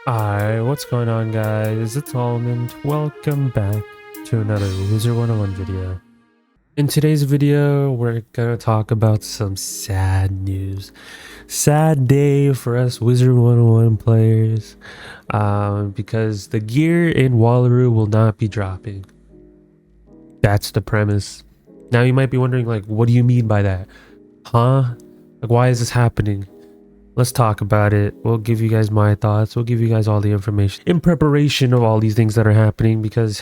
Alright, what's going on guys? It's Almond. Welcome back to another Wizard101 video. In today's video, we're gonna talk about some sad news. Sad day for us Wizard101 players, because the gear in Wallaru will not be dropping. That's the premise. Now you might be wondering, like, what do you mean by that? Huh? Like, why is this happening? Let's talk about it. We'll give you guys my thoughts. We'll give you guys all the information in preparation of all these things that are happening, because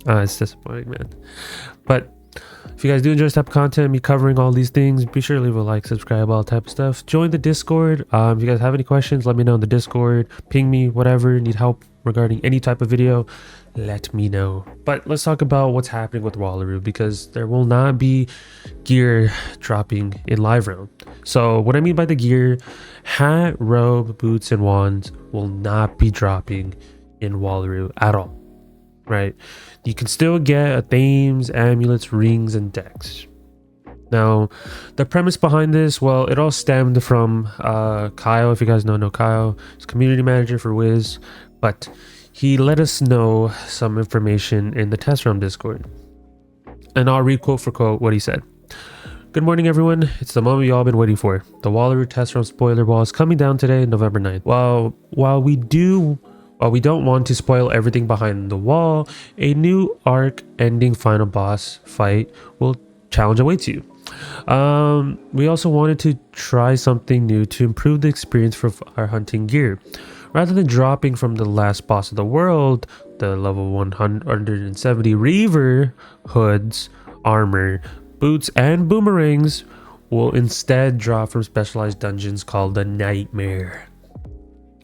it's disappointing, man. But if you guys do enjoy this type of content, me covering all these things, be sure to leave a like, subscribe, all type of stuff. Join the Discord. If you guys have any questions, let me know in the Discord. Ping me, whatever. Need help regarding any type of video, let me know. But let's talk about what's happening with Wallaru, because there will not be gear dropping in live round. So what I mean by the gear, hat, robe, boots, and wands will not be dropping in Wallaru at all. Right? You can still get themes, amulets, rings, and decks. Now, the premise behind this, well, it all stemmed from Kyle. If you guys know Kyle, he's community manager for Wiz, but he let us know some information in the test room Discord. And I'll read quote for quote what he said. Good morning, everyone. It's the moment you all been waiting for. The Wallaru test room spoiler wall is coming down today, November 9th. While we don't want to spoil everything behind the wall, a new arc ending final boss fight will challenge awaits you. We also wanted to try something new to improve the experience for our hunting gear. Rather than dropping from the last boss of the world, the level 170 Reaver hoods, armor, boots, and boomerangs will instead drop from specialized dungeons called the Nightmare.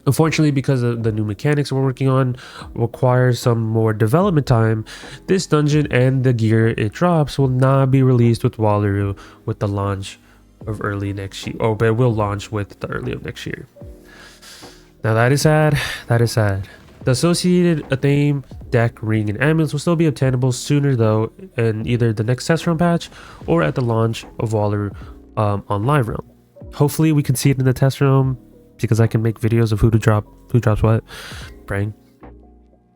Unfortunately, because of the new mechanics we're working on requires some more development time, this dungeon and the gear it drops will not be released with Wallaru with the launch of early next year. Oh, but it will launch with the early of next year. Now that is sad. That is sad. The associated theme, deck, ring, and amulets will still be obtainable sooner though, in either the next test round patch or at the launch of Wallaru on live round. Hopefully we can see it in the test room, because I can make videos of who drops what. Praying.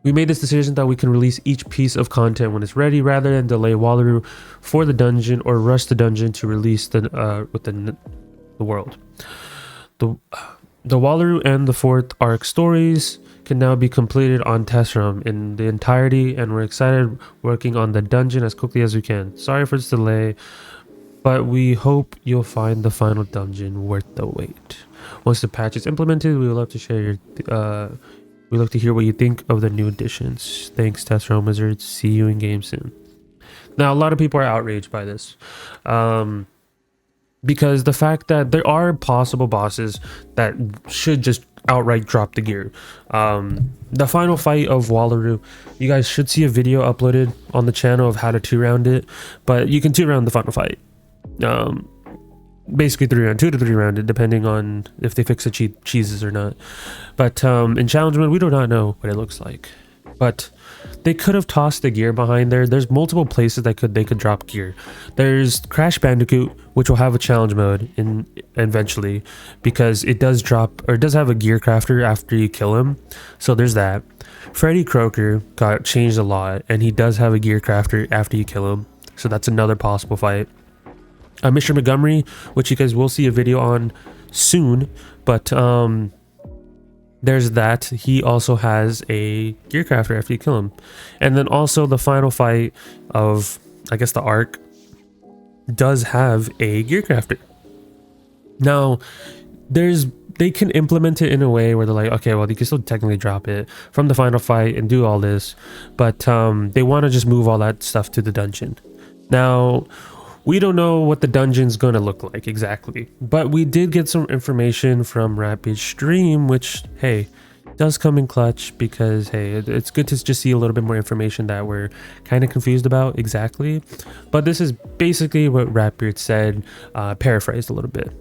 We made this decision that we can release each piece of content when it's ready, rather than delay Wallaru for the dungeon or rush the dungeon to release within the world. The Wallaru and the fourth arc stories can now be completed on test room in the entirety, and we're excited working on the dungeon as quickly as we can. Sorry for this delay, but we hope you'll find the final dungeon worth the wait. Once the patch is implemented, we would love to share we love to hear what you think of the new additions. Thanks, test room wizards. See you in game soon. Now, a lot of people are outraged by this. Because the fact that there are possible bosses that should just outright drop the gear. The final fight of Wallaru, you guys should see a video uploaded on the channel of how to 2-round it, but you can 2-round the final fight. Basically 2 to 3 round it, depending on if they fix the cheeses or not. But in challenge mode, we do not know what it looks like. But they could have tossed the gear behind there. There's multiple places they could drop gear. There's Crash Bandicoot, which will have a challenge mode eventually, because it does drop, or it does have a gear crafter after you kill him. So there's that. Freddy Croker got changed a lot, and he does have a gear crafter after you kill him. So that's another possible fight. Mr. Montgomery, which you guys will see a video on soon, but there's that. He also has a gear crafter after you kill him. And then also the final fight of, I guess, the arc does have a gear crafter. Now, they can implement it in a way where they're like, okay, well, you can still technically drop it from the final fight and do all this, but they want to just move all that stuff to the dungeon. Now, we don't know what the dungeon's gonna look like exactly, but we did get some information from Rapid's stream, which, hey, does come in clutch, because, hey, it's good to just see a little bit more information that we're kind of confused about exactly. But this is basically what Rapid said, paraphrased a little bit.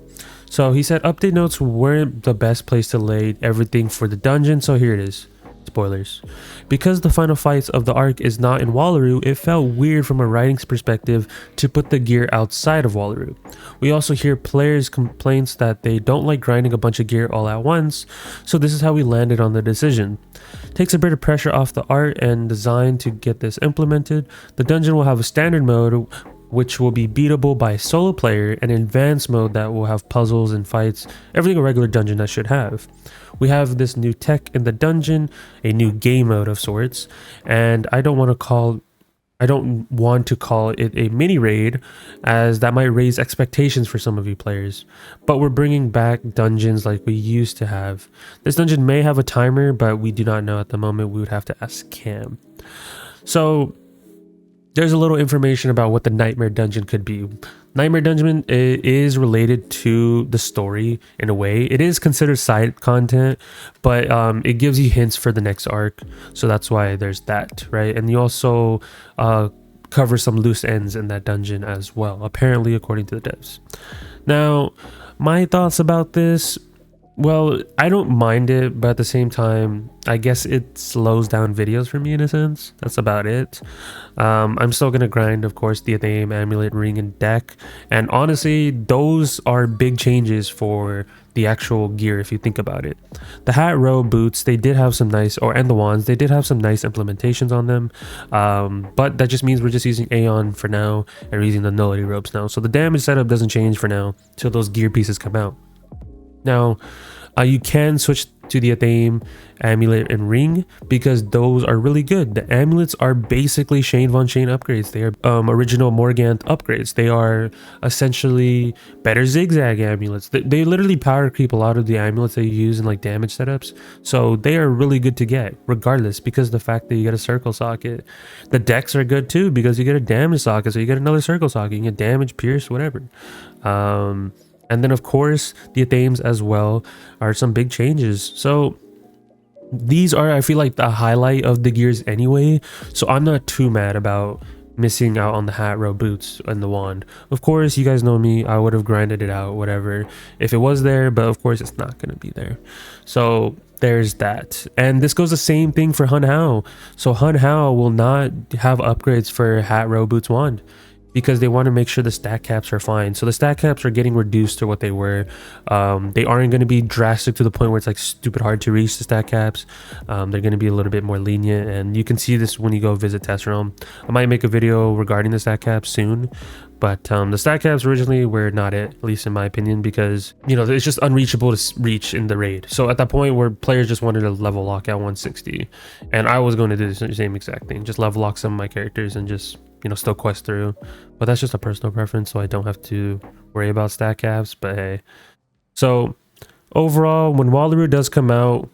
So he said update notes weren't the best place to lay everything for the dungeon, so here it is. Spoilers. Because the final fights of the arc is not in Wallaru, it felt weird from a writing's perspective to put the gear outside of Wallaru. We also hear players' complaints that they don't like grinding a bunch of gear all at once, so this is how we landed on the decision. Takes a bit of pressure off the art and design to get this implemented. The dungeon will have a standard mode which will be beatable by a solo player, and an advanced mode that will have puzzles and fights, everything a regular dungeon that should have. We have this new tech in the dungeon, a new game mode of sorts, and I don't want to call it a mini raid, as that might raise expectations for some of you players. But we're bringing back dungeons like we used to have. This dungeon may have a timer, but we do not know at the moment. We would have to ask Cam. So there's a little information about what the Nightmare Dungeon could be. Nightmare Dungeon is related to the story in a way. It is considered side content, but it gives you hints for the next arc. So that's why there's that, right? And you also cover some loose ends in that dungeon as well, apparently according to the devs. Now, my thoughts about this, well, I don't mind it, but at the same time, I guess it slows down videos for me in a sense. That's about it. I'm still gonna grind, of course, the Athame, Amulet, Ring, and Deck. And honestly, those are big changes for the actual gear if you think about it. The hat, robe, boots, they did have some nice, and the wands, they did have some nice implementations on them. But that just means we're just using Aeon for now, and we're using the nullity robes now. So the damage setup doesn't change for now till those gear pieces come out. Now, you can switch to the Athame, Amulet, and Ring because those are really good. The amulets are basically Shane Von Shane upgrades. They are original Morgant upgrades. They are essentially better zigzag amulets. They literally power creep a lot of the amulets that you use in like damage setups. So they are really good to get regardless, because the fact that you get a circle socket. The decks are good too because you get a damage socket, so you get another circle socket. You get damage, pierce, whatever. And then, of course, the Athames as well are some big changes. So these are, I feel like, the highlight of the gears anyway. So I'm not too mad about missing out on the hat, robe, boots, and the wand. Of course, you guys know me. I would have grinded it out, whatever, if it was there. But of course, it's not going to be there. So there's that. And this goes the same thing for Hun Hao. So Hun Hao will not have upgrades for hat, robe, boots, wand, because they want to make sure the stat caps are fine. So the stat caps are getting reduced to what they were. They aren't going to be drastic to the point where it's like stupid hard to reach the stat caps. They're going to be a little bit more lenient, and you can see this when you go visit Test Realm. I might make a video regarding the stat caps soon, but the stat caps originally were not it, at least in my opinion, because, you know, it's just unreachable to reach in the raid. So at that point where players just wanted to level lock at 160, and I was going to do the same exact thing, just level lock some of my characters and just, you know, still quest through. But that's just a personal preference, so I don't have to worry about stat caps. But hey, so overall, when Wallaru does come out,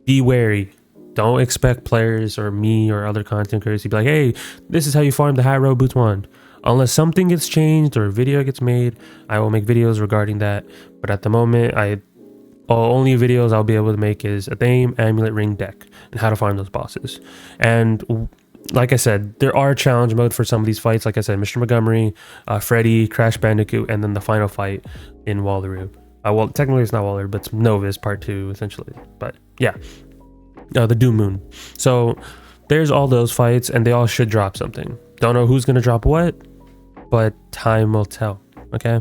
be wary. Don't expect players or me or other content creators to be like, hey, this is how you farm the hat, robe, boots, wand. Unless something gets changed or a video gets made, I will make videos regarding that. But at the moment, only videos I'll be able to make is Athame, Amulet, Ring, Deck, and how to farm those bosses. And like I said, there are challenge mode for some of these fights. Like I said, Mr. Montgomery, Freddy, Crash Bandicoot, and then the final fight in Wallaru. Well, technically it's not Wallaru, but it's Nova's part 2, essentially. But yeah, the Doom Moon. So there's all those fights, and they all should drop something. Don't know who's going to drop what, but time will tell, okay?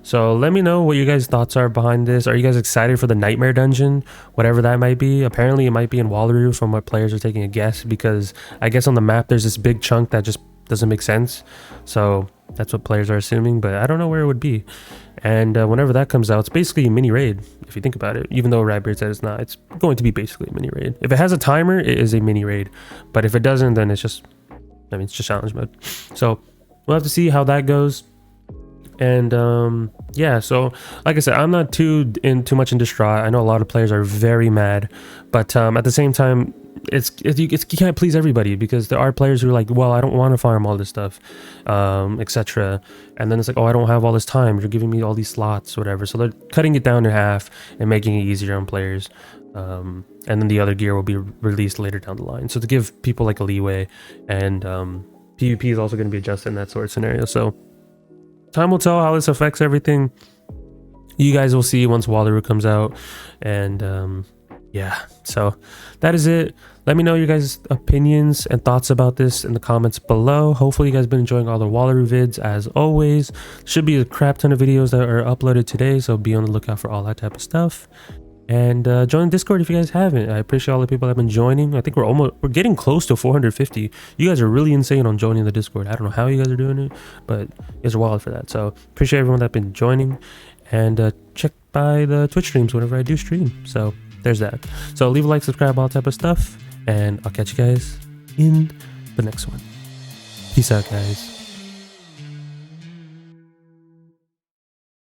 So let me know what you guys' thoughts are behind this. Are you guys excited for the Nightmare Dungeon? Whatever that might be. Apparently it might be in Wallaru from what players are taking a guess, because I guess on the map there's this big chunk that just doesn't make sense. So that's what players are assuming, but I don't know where it would be. And whenever that comes out, it's basically a mini raid, if you think about it. Even though Ratbeard said it's not, it's going to be basically a mini raid. If it has a timer, it is a mini raid. But if it doesn't, then it's just, I mean, it's just challenge mode. So we'll have to see how that goes. And yeah, so like I said, I'm not too much in distraught. I know a lot of players are very mad, but at the same time, you can't please everybody, because there are players who are like, well, I don't want to farm all this stuff, etc. And then it's like, oh, I don't have all this time, you're giving me all these slots, whatever. So they're cutting it down in half and making it easier on players. And then the other gear will be released later down the line, so to give people like a leeway. And PvP is also going to be adjusted in that sort of scenario. So time will tell how this affects everything. You guys will see once Wallaru comes out. And yeah, so that is it. Let me know your guys' opinions and thoughts about this in the comments below. Hopefully you guys been enjoying all the Wallaru vids as always. Should be a crap ton of videos that are uploaded today, so be on the lookout for all that type of stuff. And join Discord if you guys haven't. I appreciate all the people that have been joining. I think we're getting close to 450. You guys are really insane on joining the Discord. I don't know how you guys are doing it, but you guys are wild for that. So appreciate everyone that's been joining, and check by the Twitch streams whenever I do stream. So there's that. So leave a like, subscribe, all type of stuff, and I'll catch you guys in the next one. Peace out, guys.